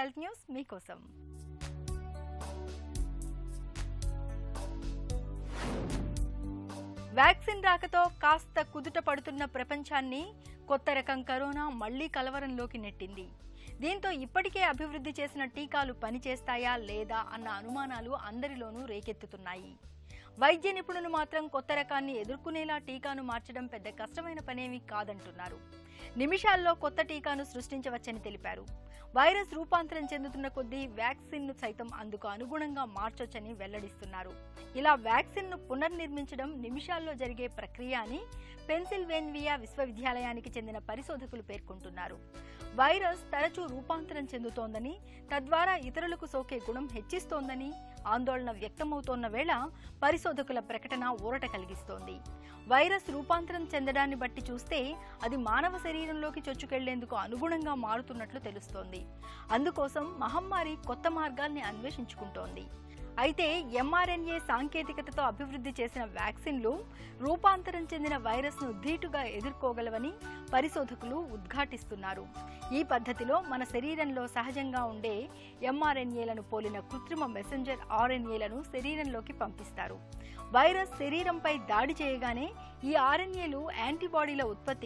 Health news మీకోసం. Vaccine రాకతో కాస్త కుదుట పడుతున్న ప్రపంచాన్ని కొత్త రకం కరోనా మళ్లీ కలవరంలోకి నెట్టింది. దీంతో ఇప్పటికే అభివృద్ధి చేసిన టీకాలు పనిచేస్తాయా లేదా అన్న అనుమానాలు అందరిలోనూ రేకెత్తుతున్నాయి. వైద్య నిపుణులు మాత్రం కొత్త రకాన్ని ఎదుర్కొనేలా టీకాను మార్చడం పెద్ద కష్టమైన పనేమీ కాదంటున్నారు. నిమిషాల్లో కొత్త టీకాను సృష్టించవచ్చని తెలిపారు. వైరస్ రూపాంతరం చెందుతున్న కొద్దీ వ్యాక్సిన్ను సైతం అందుకు అనుగుణంగా మార్చొచ్చని వెల్లడిస్తున్నారు. ఇలా వ్యాక్సిన్ను పునర్నిర్మించడం నిమిషాల్లో జరిగే ప్రక్రియ అని పెన్సిల్వేనియా విశ్వవిద్యాలయానికి చెందిన పరిశోధకులు పేర్కొంటున్నారు. వైరస్ తరచూ రూపాంతరం చెందుతోందని, తద్వారా ఇతరులకు సోకే గుణం హెచ్చిస్తోందని ఆందోళన వ్యక్తమవుతోన్న వేళ పరిశోధకుల ప్రకటన ఊరట కలిగిస్తోంది. వైరస్ రూపాంతరం చెందడాన్ని బట్టి చూస్తే అది మానవ శరీరంలోకి చొచ్చుకెళ్లేందుకు అనుగుణంగా మారుతున్నట్లు తెలుస్తోంది. అందుకోసం మహమ్మారి కొత్త మార్గాల్ని అన్వేషించుకుంటోంది. అయితే ఎంఆర్ఎన్ఏ సాంకేతికతతో అభివృద్ధి చేసిన వ్యాక్సిన్లు రూపాంతరం చెందిన వైరస్ను ధీటుగా ఎదుర్కోగలవని పరిశోధకులు ఉద్ఘాటిస్తున్నారు. ఈ పద్ధతిలో మన శరీరంలో సహజంగా ఉండే ఎంఆర్ఎన్ఏలను పోలిన కృత్రిమ మెసెంజర్ ఆర్ఎన్ఏలను శరీరంలోకి పంపిస్తారు. వైరస్ శరీరంపై దాడి చేయగానే ఈ ఆర్ఎన్ఏలు యాంటీబాడీల ఉత్పత్తి